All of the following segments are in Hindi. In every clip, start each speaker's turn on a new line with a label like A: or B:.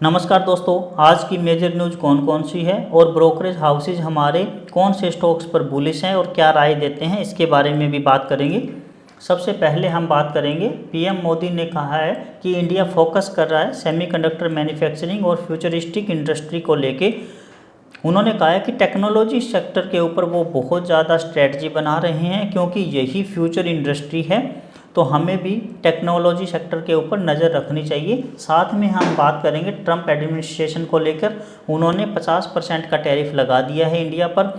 A: नमस्कार दोस्तों, आज की मेजर न्यूज़ कौन कौन सी है और ब्रोकरेज हाउसेज हमारे कौन से स्टॉक्स पर बुलिश हैं और क्या राय देते हैं, इसके बारे में भी बात करेंगे। सबसे पहले हम बात करेंगे, पीएम मोदी ने कहा है कि इंडिया फोकस कर रहा है सेमीकंडक्टर मैन्युफैक्चरिंग और फ्यूचरिस्टिक इंडस्ट्री को लेके। उन्होंने कहा है कि टेक्नोलॉजी सेक्टर के ऊपर वो बहुत ज़्यादा स्ट्रेटजी बना रहे हैं क्योंकि यही फ्यूचर इंडस्ट्री है, तो हमें भी टेक्नोलॉजी सेक्टर के ऊपर नज़र रखनी चाहिए। साथ में हम बात करेंगे ट्रंप एडमिनिस्ट्रेशन को लेकर। उन्होंने 50% का टैरिफ लगा दिया है इंडिया पर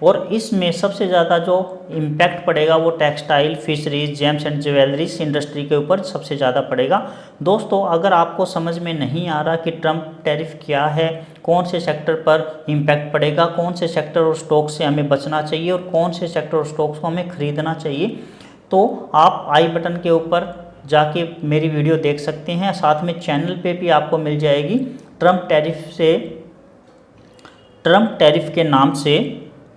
A: और इसमें सबसे ज़्यादा जो इम्पैक्ट पड़ेगा वो textile, fisheries, James and jewelleries industry के ऊपर सबसे ज़्यादा पड़ेगा। दोस्तों, अगर आपको समझ में नहीं आ रहा कि ट्रंप टैरिफ क्या है, कौन से सेक्टर पर इम्पैक्ट पड़ेगा, कौन से सेक्टर और स्टॉक से हमें बचना चाहिए और कौन से सेक्टर और स्टॉक्स को हमें खरीदना चाहिए, तो आप आई बटन के ऊपर जाके मेरी वीडियो देख सकते हैं। साथ में चैनल पे भी आपको मिल जाएगी ट्रंप टैरिफ के नाम से।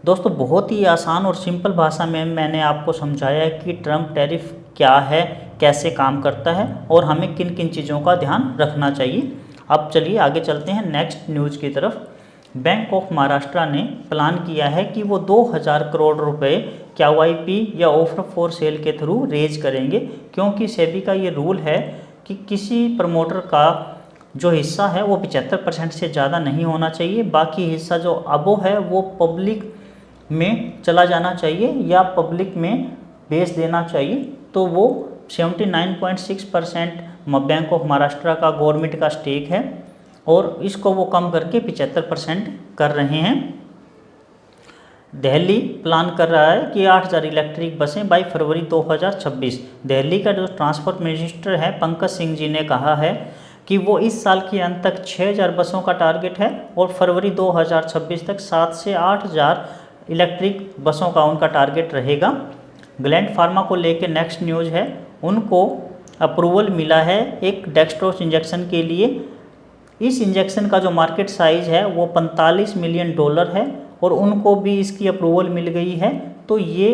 A: दोस्तों, बहुत ही आसान और सिंपल भाषा में मैंने आपको समझाया है कि ट्रंप टैरिफ क्या है, कैसे काम करता है और हमें किन किन चीज़ों का ध्यान रखना चाहिए। अब चलिए आगे चलते हैं नेक्स्ट न्यूज़ की तरफ। बैंक ऑफ महाराष्ट्र ने प्लान किया है कि वो 2000 करोड़ रुपए QIP या ऑफर फॉर सेल के थ्रू रेज करेंगे, क्योंकि सेबी का ये रूल है कि किसी प्रमोटर का जो हिस्सा है वो 75% से ज़्यादा नहीं होना चाहिए। बाकी हिस्सा जो अबो है वो पब्लिक में चला जाना चाहिए या पब्लिक में बेच देना चाहिए। तो वो 79.6% बैंक ऑफ महाराष्ट्र का गवर्नमेंट का स्टेक है और इसको वो कम करके 75% कर रहे हैं। दिल्ली प्लान कर रहा है कि 8000 इलेक्ट्रिक बसें बाई फरवरी 2026। दिल्ली का जो ट्रांसपोर्ट मिनिस्टर है पंकज सिंह जी ने कहा है कि वो इस साल के अंत तक 6000 बसों का टारगेट है और फरवरी 2026 तक 7 से 8000 इलेक्ट्रिक बसों का उनका टारगेट रहेगा। ग्लैंड फार्मा को लेकर नेक्स्ट न्यूज़ है, उनको अप्रूवल मिला है एक डेक्सट्रोज इंजेक्शन के लिए। इस इंजेक्शन का जो मार्केट साइज़ है वो $45 मिलियन है और उनको भी इसकी अप्रूवल मिल गई है। तो ये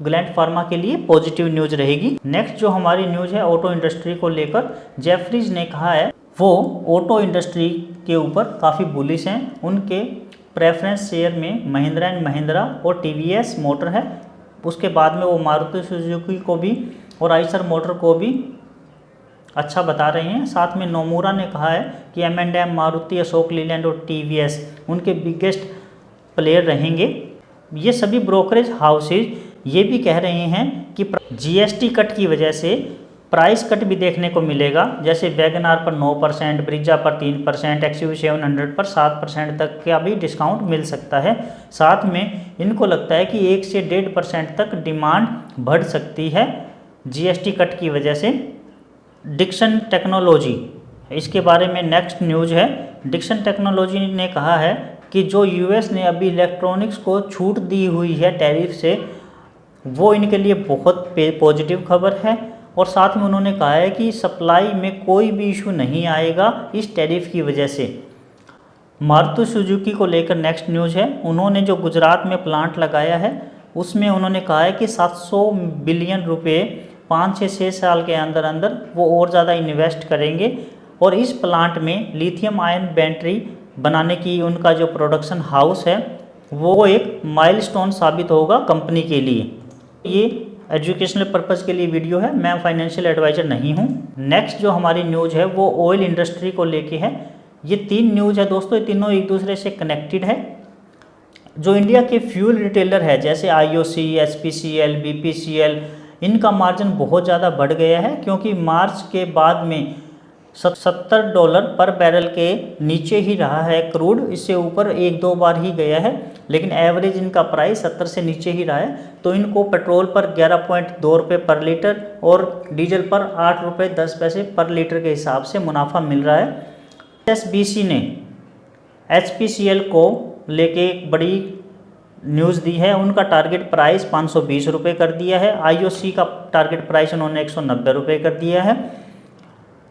A: ग्लैंड फार्मा के लिए पॉजिटिव न्यूज़ रहेगी। नेक्स्ट जो हमारी न्यूज़ है ऑटो इंडस्ट्री को लेकर, जेफरीज ने कहा है वो ऑटो इंडस्ट्री के ऊपर काफ़ी बुलिश हैं। उनके प्रेफरेंस शेयर में महिंद्रा एंड महिंद्रा और TVS मोटर है। उसके बाद में वो मारुति सुजुकी को भी और आइसर मोटर को भी अच्छा बता रहे हैं। साथ में नोमुरा ने कहा है कि M&M, मारुति, अशोक लीलैंड और TVS उनके बिगेस्ट प्लेयर रहेंगे। ये सभी ब्रोकरेज हाउसेज ये भी कह रहे हैं कि GST कट की वजह से प्राइस कट भी देखने को मिलेगा, जैसे वैगनार पर 9%, ब्रिजा पर 3%, XUV700 पर 7% तक का भी डिस्काउंट मिल सकता है। साथ में इनको लगता है कि 1 से 1.5% तक डिमांड बढ़ सकती है GST कट की वजह से। डिक्सन टेक्नोलॉजी, इसके बारे में नेक्स्ट न्यूज़ है। डिक्सन टेक्नोलॉजी ने कहा है कि जो US ने अभी इलेक्ट्रॉनिक्स को छूट दी हुई है टैरिफ से, वो इनके लिए बहुत पॉजिटिव खबर है। और साथ में उन्होंने कहा है कि सप्लाई में कोई भी इशू नहीं आएगा इस टैरिफ की वजह से। मारुति सुजुकी को लेकर नेक्स्ट न्यूज़ है, उन्होंने जो गुजरात में प्लांट लगाया है उसमें उन्होंने कहा है कि 700 बिलियन रुपए 5 से 6 साल के अंदर अंदर वो और ज़्यादा इन्वेस्ट करेंगे और इस प्लांट में लिथियम आयन बैटरी बनाने की उनका जो प्रोडक्शन हाउस है वो एक माइलस्टोन साबित होगा कंपनी के लिए। ये एजुकेशनल पर्पज़ के लिए वीडियो है, मैं फाइनेंशियल एडवाइज़र नहीं हूँ। नेक्स्ट जो हमारी न्यूज़ है वो ऑयल इंडस्ट्री को लेके है। ये 3 न्यूज़ है दोस्तों, ये तीनों एक दूसरे से कनेक्टेड है। जो इंडिया के फ्यूल रिटेलर है जैसे IOC, SPCL, BPCL, इनका मार्जिन बहुत ज़्यादा बढ़ गया है क्योंकि मार्च के बाद में $70 पर बैरल के नीचे ही रहा है क्रूड। इससे ऊपर 1-2 बार ही गया है, लेकिन एवरेज इनका प्राइस 70 से नीचे ही रहा है। तो इनको पेट्रोल पर 11.2 रुपये पर लीटर और डीजल पर 8 रुपये 10 पैसे पर लीटर के हिसाब से मुनाफा मिल रहा है। SBC ने HPCL को लेके एक बड़ी न्यूज़ दी है, उनका टारगेट प्राइस 520 रुपये कर दिया है। IOC का टारगेट प्राइस उन्होंने 190 रुपये कर दिया है।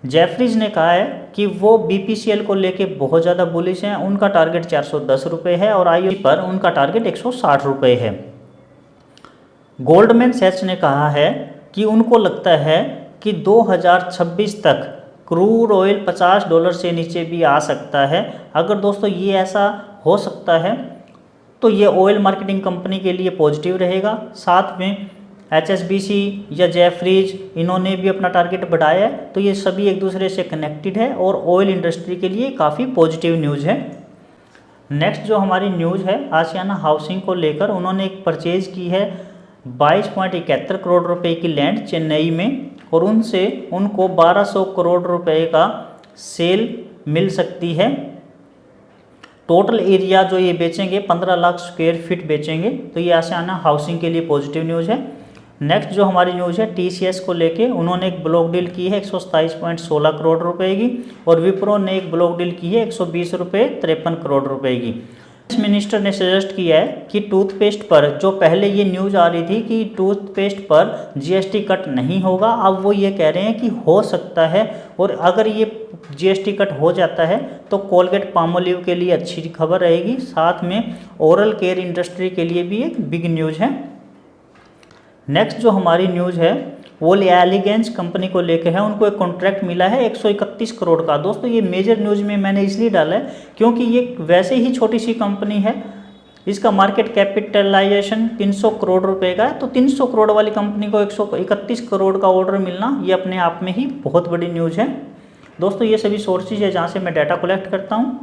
A: जेफरीज ने कहा है कि वो BPCL को लेके बहुत ज़्यादा बुलिश हैं, उनका टारगेट 410 रुपये है और IOC पर उनका टारगेट 160 रुपये है। गोल्डमैन सैच्स ने कहा है कि उनको लगता है कि 2026 तक क्रूड ऑयल $50 से नीचे भी आ सकता है। अगर दोस्तों ये ऐसा हो सकता है तो ये ऑयल मार्केटिंग कंपनी के लिए पॉजिटिव रहेगा। साथ में HSBC या जेफरीज इन्होंने भी अपना टारगेट बढ़ाया है, तो ये सभी एक दूसरे से कनेक्टेड है और ऑयल इंडस्ट्री के लिए काफ़ी पॉजिटिव न्यूज़ है। नेक्स्ट जो हमारी न्यूज़ है आशियाना हाउसिंग को लेकर, उन्होंने एक परचेज की है 22.71 करोड़ रुपए की लैंड चेन्नई में, और उनसे उनको 1200 करोड़ रुपए का सेल मिल सकती है। टोटल एरिया जो ये बेचेंगे 15 लाख स्क्वायर फीट बेचेंगे, तो ये आशियाना हाउसिंग के लिए पॉजिटिव न्यूज़ है। नेक्स्ट जो हमारी न्यूज़ है TCS को लेके, उन्होंने एक ब्लॉक डील की है 127.16 करोड़ रुपए की, और विप्रो ने एक ब्लॉक डील की है 120.53 करोड़ रुपए की। मिनिस्टर ने सजेस्ट किया है कि टूथपेस्ट पर, जो पहले ये न्यूज़ आ रही थी कि टूथपेस्ट पर GST कट नहीं होगा, अब वो ये कह रहे हैं कि हो सकता है, और अगर ये GST कट हो जाता है तो कोलगेट पामोलिव के लिए अच्छी खबर रहेगी। साथ में ओरल केयर इंडस्ट्री के लिए भी एक बिग न्यूज़ है। नेक्स्ट जो हमारी न्यूज़ है वो एलिगेंस कंपनी को लेकर है, उनको एक कॉन्ट्रैक्ट मिला है 131 करोड़ का। दोस्तों ये मेजर न्यूज़ में मैंने इसलिए डाला है क्योंकि ये वैसे ही छोटी सी कंपनी है, इसका मार्केट कैपिटलाइजेशन 300 करोड़ रुपए का है, तो 300 करोड़ वाली कंपनी को 131 करोड़ का ऑर्डर मिलना ये अपने आप में ही बहुत बड़ी न्यूज़ है। दोस्तों ये सभी सोर्सेज है जहाँ से मैं डाटा कलेक्ट करता हूँ।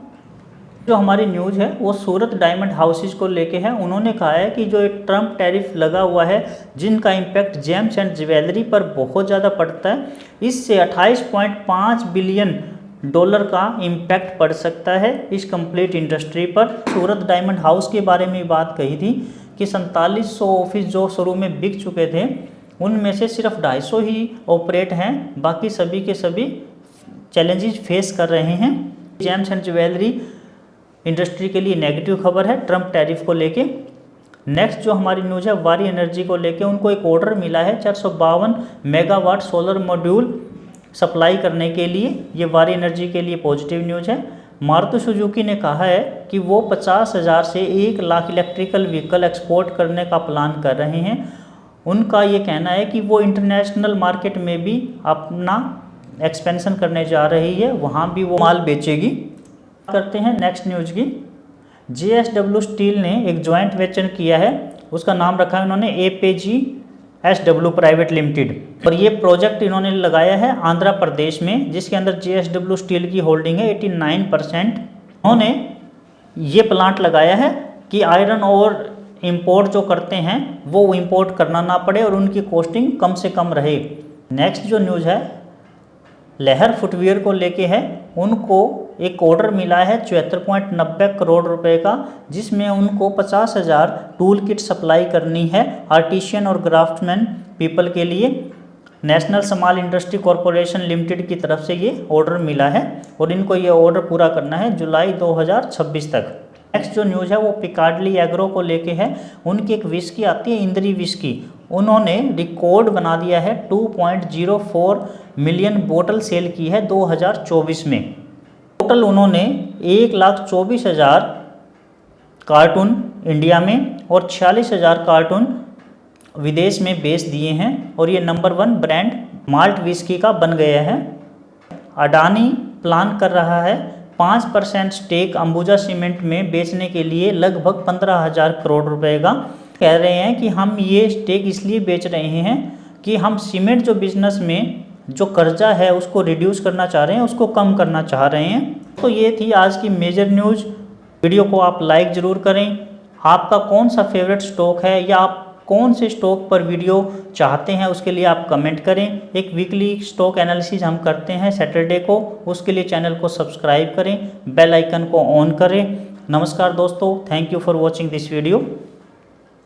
A: जो हमारी न्यूज़ है वो सूरत डायमंड हाउसेज को लेके है। उन्होंने कहा है कि जो एक ट्रम्प टैरिफ लगा हुआ है जिनका इम्पैक्ट जेम्स एंड ज्वेलरी पर बहुत ज़्यादा पड़ता है, इससे 28.5 बिलियन डॉलर का इम्पैक्ट पड़ सकता है इस कंप्लीट इंडस्ट्री पर। सूरत डायमंड हाउस के बारे में बात कही थी कि 4700 ऑफिस जो शुरू में बिक चुके थे उनमें से सिर्फ 250 ही ऑपरेट हैं, बाकी सभी के सभी चैलेंजेस फेस कर रहे हैं। जेम्स एंड ज्वेलरी इंडस्ट्री के लिए नेगेटिव खबर है ट्रम्प टैरिफ को लेके। नेक्स्ट जो हमारी न्यूज़ है वारी एनर्जी को लेके, उनको एक ऑर्डर मिला है 452 मेगावाट सोलर मॉड्यूल सप्लाई करने के लिए, ये वारी एनर्जी के लिए पॉजिटिव न्यूज़ है। मारुति सुजुकी ने कहा है कि वो 50,000 से 1 लाख इलेक्ट्रिकल व्हीकल एक्सपोर्ट करने का प्लान कर रहे हैं। उनका ये कहना है कि वो इंटरनेशनल मार्केट में भी अपना एक्सपेंशन करने जा रही है, वहाँ भी वो माल बेचेगी। करते हैं नेक्स्ट न्यूज़ की। JSW स्टील ने एक जॉइंट वेंचर किया है, उसका नाम रखा है उन्होंने APGSW प्राइवेट लिमिटेड, और ये प्रोजेक्ट इन्होंने लगाया है आंध्र प्रदेश में, जिसके अंदर JSW स्टील की होल्डिंग है 89%। उन्होंने ये प्लांट लगाया है कि आयरन और इंपोर्ट जो करते हैं वो इंपोर्ट करना ना पड़े और उनकी कॉस्टिंग कम से कम रहे। नेक्स्ट जो न्यूज़ है लहर फुटवियर को लेके है, उनको एक ऑर्डर मिला है 74.90 करोड़ रुपए का, जिसमें उनको 50,000 टूल किट सप्लाई करनी है आर्टिशियन और क्राफ्टमैन पीपल के लिए। National small industry corporation limited की तरफ से ये ऑर्डर मिला है और इनको ये ऑर्डर पूरा करना है जुलाई 2026 तक। नेक्स्ट जो न्यूज़ है वो पिकार्डली एग्रो को लेके है, उनकी एक विस्की आती है इंद्री विस्की, उन्होंने रिकॉर्ड बना दिया है 2.04 मिलियन बोतल सेल की है 2024 में। टोटल उन्होंने 1,24,000 कार्टून इंडिया में और 46,000 कार्टून विदेश में बेच दिए हैं और ये नंबर 1 ब्रांड माल्ट विस्की का बन गया है। अडानी प्लान कर रहा है 5% स्टेक अंबुजा सीमेंट में बेचने के लिए लगभग 15,000 करोड़ रुपए का। कह रहे हैं कि हम ये स्टेक इसलिए बेच रहे हैं कि हम सीमेंट जो बिजनेस में जो कर्जा है उसको रिड्यूस करना चाह रहे हैं, उसको कम करना चाह रहे हैं। तो ये थी आज की मेजर न्यूज़। वीडियो को आप लाइक ज़रूर करें। आपका कौन सा फेवरेट स्टॉक है या आप कौन से स्टॉक पर वीडियो चाहते हैं उसके लिए आप कमेंट करें। एक वीकली स्टॉक एनालिसिस हम करते हैं सैटरडे को, उसके लिए चैनल को सब्सक्राइब करें, बेल आइकन को ऑन करें। नमस्कार दोस्तों, thank you for watching this video.